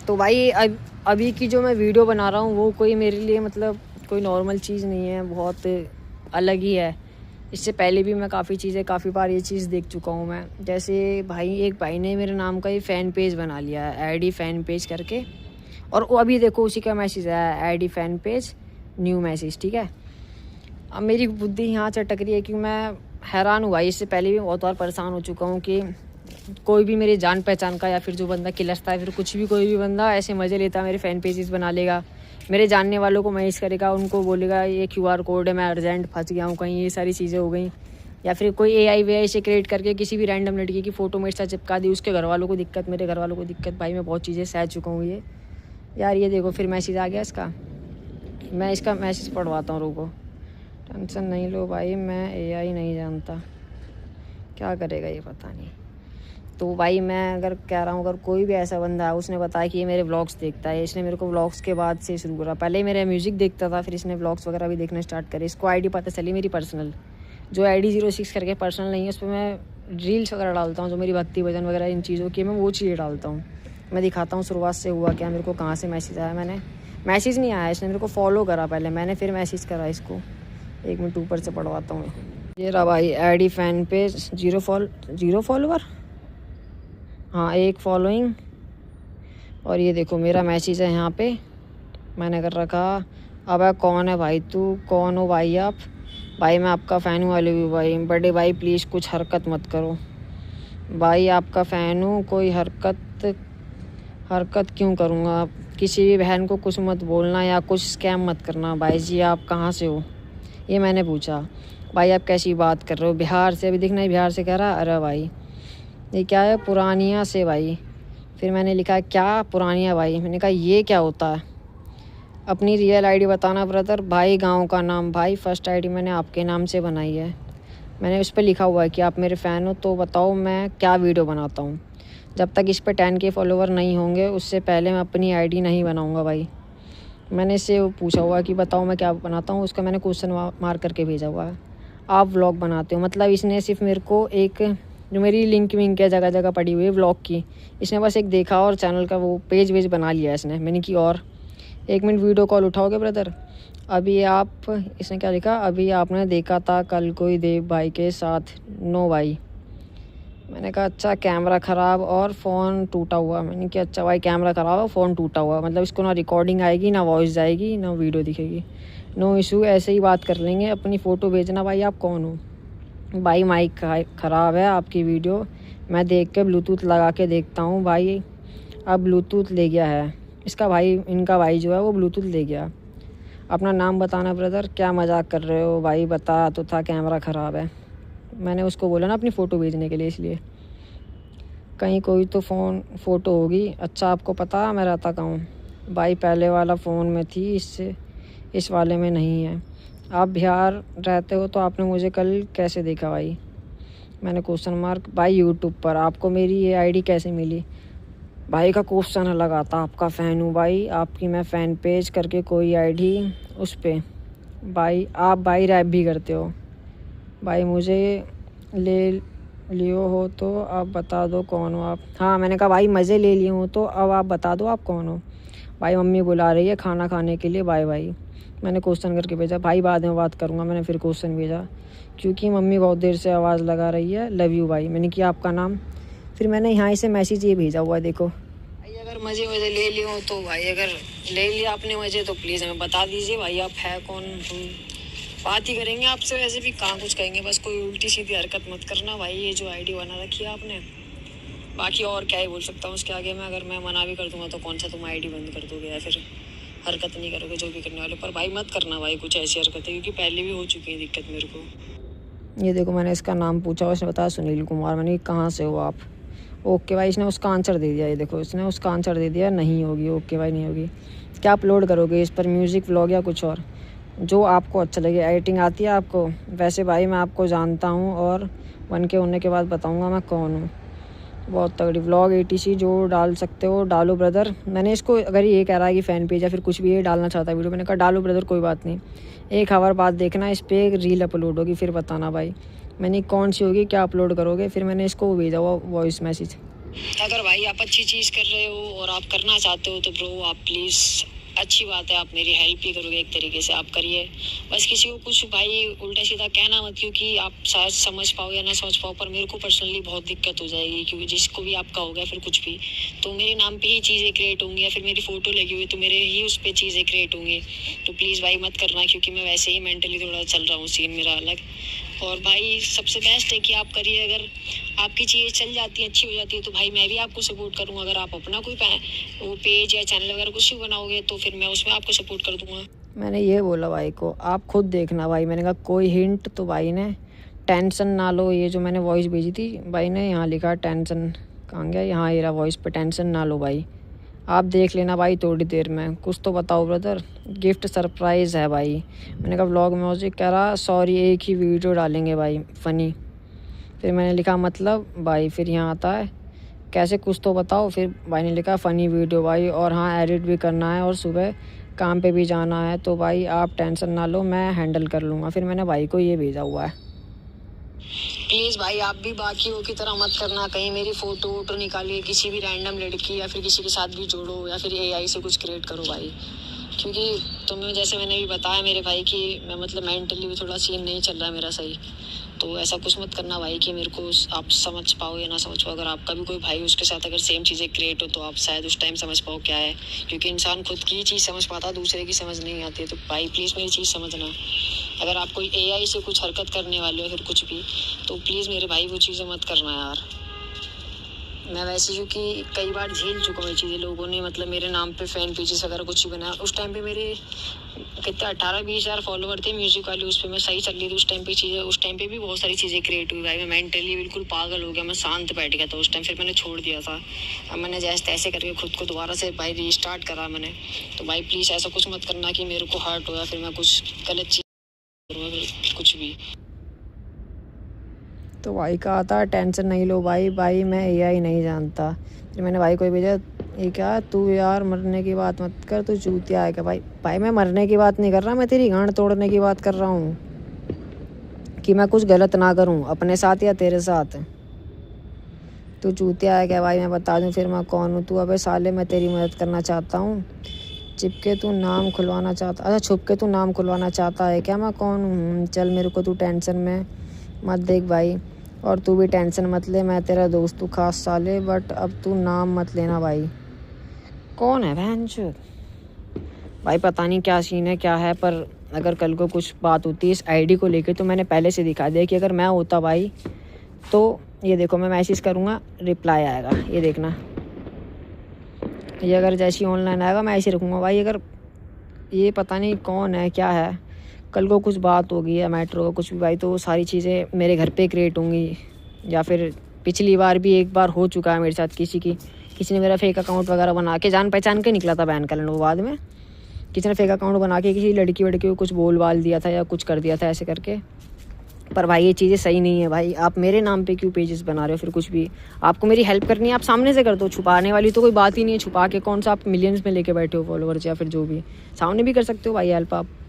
तो भाई अभी की जो मैं वीडियो बना रहा हूँ वो कोई मेरे लिए मतलब कोई नॉर्मल चीज़ नहीं है, बहुत अलग ही है। इससे पहले भी मैं काफ़ी चीज़ें काफ़ी बार ये चीज़ देख चुका हूँ मैं। जैसे एक भाई ने मेरे नाम का ये फ़ैन पेज बना लिया है, आईडी फ़ैन पेज करके, और वो अभी देखो उसी का मैसेज आया, ID fan page new message, ठीक है। अब मेरी बुद्धि यहाँ चटक रही है कि मैं हैरान हुआ। इससे पहले भी बहुत बार परेशान हो चुका हूँ कि कोई भी मेरी जान पहचान का या फिर जो बंदा खिलस्ता है, फिर कुछ भी कोई भी बंदा ऐसे मज़े लेता है, मेरे फ़ैन पेजेस बना लेगा, मेरे जानने वालों को मैसेज करेगा, उनको बोलेगा ये QR कोड है, मैं अर्जेंट फंस गया हूँ कहीं, ये सारी चीज़ें हो गई। या फिर कोई AI से क्रिएट करके किसी भी रैंडम लड़की की फ़ोटो मेरे साथ चिपका दी, उसके घर वालों को दिक्कत, मेरे घर वालों को दिक्कत। भाई मैं बहुत चीज़ें सह चुका हूँ ये यार। ये देखो फिर मैसेज आ गया इसका, मैं इसका मैसेज पढ़वाता हूँ, रुको। टेंशन नहीं लो भाई, मैं AI नहीं जानता, क्या करेगा ये पता नहीं। तो भाई मैं अगर कह रहा हूँ, अगर कोई भी ऐसा बंदा है, उसने बताया कि ये मेरे व्लॉग्स देखता है, इसने मेरे को व्लॉग्स के बाद से शुरू करा। पहले मेरा म्यूज़िक देखता था, फिर इसने व्लॉग्स वगैरह भी देखना स्टार्ट करे। इसको आईडी पता चली मेरी पर्सनल, जो आईडी 06 करके पर्सनल नहीं है, उस पर मैं रील्स वगैरह डालता हूँ, जो मेरी भक्ति भजन वगैरह इन चीज़ों की मैं वो चीज़ें डालता हूँ। मैं दिखाता हूँ शुरुआत से हुआ क्या, मेरे को कहाँ से मैसेज आया। मैंने मैसेज नहीं आया, इसने मेरे को फॉलो करा पहले, मैंने फिर मैसेज करा इसको। 1 मिनट ऊपर से पढ़वाता हूँ। ये रहा भाई आईडी फ़ैन पेज, 0 फॉलोवर, हाँ 1 फॉलोइंग। और ये देखो मेरा मैसेज है यहाँ पे, मैंने कर रखा, अब कौन है भाई तू, कौन हो भाई आप? भाई मैं आपका फ़ैन हूँ, आई लव यू भाई। बड़े भाई प्लीज़ कुछ हरकत मत करो भाई, आपका फ़ैन हूँ, कोई हरकत क्यों करूँगा? किसी भी बहन को कुछ मत बोलना या कुछ स्कैम मत करना। भाई जी आप कहाँ से हो, ये मैंने पूछा। भाई आप कैसी बात कर रहे हो, बिहार से? अभी दिखना है बिहार से, कह रहा। अरे भाई ये क्या है, पुरानिया से भाई। फिर मैंने लिखा क्या पुरानिया भाई, मैंने कहा ये क्या होता है? अपनी रियल आईडी बताना ब्रदर। भाई गांव का नाम, भाई फर्स्ट आईडी मैंने आपके नाम से बनाई है, मैंने उस पर लिखा हुआ है कि आप मेरे फ़ैन हो, तो बताओ मैं क्या वीडियो बनाता हूँ। जब तक इस पर 10K फॉलोवर नहीं होंगे उससे पहले मैं अपनी आईडी नहीं बनाऊँगा भाई। मैंने इससे पूछा हुआ कि बताओ मैं क्या बनाता हूँ, उसका मैंने क्वेश्चन मार्क करके भेजा हुआ है। आप व्लॉग बनाते हो, मतलब इसने सिर्फ मेरे को एक जो मेरी लिंक विंक है जगह जगह पड़ी हुई है व्लॉग की, इसने बस एक देखा और चैनल का वो पेज वेज बना लिया है इसने। मैंने की और 1 मिनट वीडियो कॉल उठाओगे ब्रदर? अभी आप, इसने क्या लिखा, अभी आपने देखा था कल कोई देव भाई के साथ? नो भाई। मैंने कहा अच्छा कैमरा ख़राब और फ़ोन टूटा हुआ। मैंने कहा अच्छा भाई कैमरा ख़राब है, फ़ोन टूटा हुआ, मतलब इसको ना रिकॉर्डिंग आएगी, ना वॉइस जाएगी, ना वीडियो दिखेगी। नो इशू, ऐसे ही बात कर लेंगे, अपनी फ़ोटो भेजना। भाई आप कौन हो? भाई माइक ख़राब है आपकी वीडियो, मैं देख के ब्लूटूथ लगा के देखता हूँ भाई, अब ब्लूटूथ ले गया है इसका भाई, इनका भाई जो है वो ब्लूटूथ ले गया। अपना नाम बताना ब्रदर, क्या मजाक कर रहे हो भाई, बता तो था कैमरा ख़राब है। मैंने उसको बोला ना अपनी फ़ोटो भेजने के लिए, इसलिए कहीं कोई तो फ़ोटो होगी। अच्छा आपको पता मैं रहता कहाँ हूँ? भाई पहले वाला फ़ोन में थी, इससे इस वाले में नहीं है। आप बिहार रहते हो तो आपने मुझे कल कैसे देखा भाई? मैंने क्वेश्चन मार्क। भाई यूट्यूब पर। आपको मेरी ये आईडी कैसे मिली? भाई का क्वेश्चन अलग आता, आपका फ़ैन हूँ भाई, आपकी मैं फ़ैन पेज करके कोई आईडी उस पर। भाई आप भाई रैप भी करते हो? भाई मुझे ले लियो हो तो आप बता दो कौन हो आप? हाँ मैंने कहा भाई मज़े ले लिए हूँ, तो अब आप बता दो आप कौन हो? भाई मम्मी बुला रही है खाना खाने के लिए, बाय बाय। मैंने क्वेश्चन करके भेजा, भाई बाद में बात करूँगा। मैंने फिर क्वेश्चन भेजा, क्योंकि मम्मी बहुत देर से आवाज़ लगा रही है, लव यू भाई। मैंने किया आपका नाम, फिर मैंने यहाँ से मैसेज ये भेजा हुआ है, देखो भाई अगर मज़े ले लिए हो तो भाई, अगर ले लिया आपने मज़े तो प्लीज़ हमें बता दीजिए भाई, आप है कौन? हम बात ही करेंगे आपसे, वैसे भी कहाँ कुछ कहेंगे, बस कोई उल्टी सीधी हरकत मत करना भाई। ये जो आईडी बना रखी है आपने, बाकी और क्या ही बोल सकता हूँ उसके आगे मैं, अगर मैं मना भी कर दूँगा तो कौन सा तुम आईडी बंद कर दोगे या फिर हरकत नहीं करोगे जो भी करने वाले। पर भाई मत करना भाई कुछ ऐसी हरकतें, क्योंकि पहले भी हो चुकी है दिक्कत मेरे को। ये देखो मैंने इसका नाम पूछा, उसने बताया सुनील कुमार। मैंने कहाँ से हो आप? ओके भाई, इसने उसका आंसर दे दिया। ये देखो इसने उसका आंसर दे दिया, नहीं होगी। ओके भाई नहीं होगी। क्या अपलोड करोगे इस पर, म्यूज़िक व्लॉग या कुछ और? जो आपको अच्छा लगे। एडिटिंग आती है आपको? वैसे भाई मैं आपको जानता हूँ और 1K होने के बाद बताऊँगा मैं कौन हूँ। बहुत तगड़ी व्लॉग ATC जो डाल सकते हो डालो ब्रदर। मैंने इसको, अगर ये कह रहा है कि फ़ैन पेज या फिर कुछ भी ये डालना चाहता है वीडियो, मैंने कहा डालो ब्रदर कोई बात नहीं, 1 आवर बाद देखना इस पर एक रील अपलोड होगी, फिर बताना भाई। मैंने कौन सी होगी, क्या अपलोड करोगे? फिर मैंने इसको भेजा हुआ वॉइस मैसेज, अगर भाई आप अच्छी चीज़ कर रहे हो और आप करना चाहते हो तो ब्रो आप प्लीज़, अच्छी बात है, आप मेरी हेल्प ही करोगे एक तरीके से, आप करिए। बस किसी को कुछ भाई उल्टा सीधा कहना मत, क्योंकि आप शायद समझ पाओ या ना समझ पाओ, पर मेरे को पर्सनली बहुत दिक्कत हो जाएगी, क्योंकि जिसको भी आप कहोगे फिर कुछ भी तो मेरे नाम पे ही चीज़ें क्रिएट होंगी, या फिर मेरी फ़ोटो लगी हुई तो मेरे ही उस पर चीज़ें क्रिएट होंगी। तो प्लीज़ भाई मत करना, क्योंकि मैं वैसे ही मेंटली थोड़ा चल रहा हूँ, सीन मेरा अलग। और भाई सबसे बेस्ट है कि आप करिए, अगर आपकी चीज़ें चल जाती हैं, अच्छी हो जाती है, तो भाई मैं भी आपको सपोर्ट करूँगा। अगर आप अपना कोई वो पेज या चैनल वगैरह कुछ भी बनाओगे तो फिर मैं उसमें आपको सपोर्ट कर दूँगा। मैंने ये बोला भाई को, आप खुद देखना भाई। मैंने कहा कोई हिंट, तो भाई ने टेंशन ना लो, ये जो मैंने वॉइस भेजी थी भाई ने यहाँ लिखा टेंशन, कहाँ गया, यहाँ ये रहा वॉइस पे, टेंशन ना लो भाई, आप देख लेना भाई थोड़ी देर में, कुछ तो बताओ ब्रदर, गिफ्ट सरप्राइज़ है भाई। मैंने कहा व्लॉग म्यूजिक, कह रहा सॉरी एक ही वीडियो डालेंगे भाई फ़नी। फिर मैंने लिखा मतलब भाई, फिर यहाँ आता है कैसे, कुछ तो बताओ। फिर भाई ने लिखा फ़नी वीडियो भाई, और हाँ एडिट भी करना है और सुबह काम पे भी जाना है, तो भाई आप टेंशन ना लो, मैं हैंडल कर लूँगा। फिर मैंने भाई को ये भेजा हुआ है। प्लीज़ भाई आप भी बाकियों की तरह मत करना, कहीं मेरी फ़ोटो वोटो निकालिए किसी भी रैंडम लड़की या फिर किसी के साथ भी जोड़ो, या फिर एआई से कुछ क्रिएट करो भाई। क्योंकि तुम्हें जैसे मैंने भी बताया मेरे भाई कि मैं मतलब मेंटली भी थोड़ा सीन नहीं चल रहा है मेरा सही, तो ऐसा कुछ मत करना भाई कि मेरे को आप समझ पाओ या ना समझ पाओ। अगर आपका भी कोई भाई उसके साथ अगर सेम चीज़ें क्रिएट हो तो आप शायद उस टाइम समझ पाओ क्या है, क्योंकि इंसान खुद की चीज़ समझ पाता, दूसरे की समझ नहीं आती। तो भाई प्लीज़ मेरी चीज़ समझना, अगर आप कोई एआई से कुछ हरकत करने वाले हो फिर कुछ भी, तो प्लीज़ मेरे भाई वो चीज़ें मत करना यार। मैं वैसे क्योंकि कई बार झेल चुका हूँ ये चीज़ें, लोगों ने मतलब मेरे नाम पे फ़ैन पेजेस वगैरह कुछ भी बनाया। उस टाइम पे मेरे कितने 18-20 हज़ार फॉलोवर थे म्यूज़िक वाले, उस पर मैं सही चल रही थी उस टाइम पे चीज़ें, उस टाइम पे भी बहुत सारी चीज़ें क्रिएट हुई भाई। मैं मेंटली बिल्कुल पागल हो गया, मैं शांत बैठ गया था उस टाइम, फिर मैंने छोड़ दिया था। अब मैंने जैसे तैसे करके खुद को दोबारा से भाई रीस्टार्ट करा मैंने। तो भाई प्लीज़ ऐसा कुछ मत करना कि मेरे को हर्ट हो या फिर मैं कुछ गलत चीज़ करूँ, फिर कुछ भी। तो भाई कहा था टेंशन नहीं लो भाई, भाई मैं एआई नहीं जानता। फिर मैंने भाई को भेजा, ये क्या तू यार मरने की बात मत कर, तू चूतिया है क्या भाई। भाई मैं मरने की बात नहीं कर रहा, मैं तेरी गांड तोड़ने की बात कर रहा हूँ, कि मैं कुछ गलत ना करूँ अपने साथ या तेरे साथ। तू चूतिया है क्या भाई, मैं बता दूँ फिर मैं कौन हूँ। तू अबे साले मैं तेरी मदद करना चाहता हूँ, चिपके तू नाम खुलवाना चाहता, अच्छा छुप के तू नाम खुलवाना चाहता है क्या, मैं कौन हूँ। चल मेरे को तू टेंशन में मत देख भाई, और तू भी टेंशन मत ले, मैं तेरा दोस्त हूँ खास साले, बट अब तू नाम मत लेना भाई। कौन है भैंचोद भाई, पता नहीं क्या सीन है क्या है, पर अगर कल को कुछ बात होती है इस आईडी को लेके तो मैंने पहले से दिखा दिया कि अगर मैं होता भाई तो ये देखो मैं मैसेज करूँगा रिप्लाई आएगा, ये देखना, ये अगर जैसी ऑनलाइन आएगा मैं ऐसे रखूँगा भाई। अगर ये पता नहीं कौन है क्या है, कल को कुछ बात होगी या मैटर होगा कुछ भी भाई, तो सारी चीज़ें मेरे घर पे क्रिएट होंगी। या फिर पिछली बार भी एक बार हो चुका है मेरे साथ, किसी ने मेरा फेक अकाउंट वगैरह बना के, जान पहचान के निकला था बैन कैलेंडर, बाद में किसी ने फेक अकाउंट बना के किसी लड़की वड़की को कुछ बोल बाल दिया था या कुछ कर दिया था ऐसे करके। पर भाई ये चीज़ें सही नहीं है भाई, आप मेरे नाम पे क्यों पेजेस बना रहे हो। फिर कुछ भी आपको मेरी हेल्प करनी है आप सामने से कर दो, छुपाने वाली तो कोई बात ही नहीं है। छुपा के कौन सा आप मिलियंस में लेके बैठे हो फॉलोवर्स, या फिर जो भी, सामने भी कर सकते हो भाई हेल्प आप।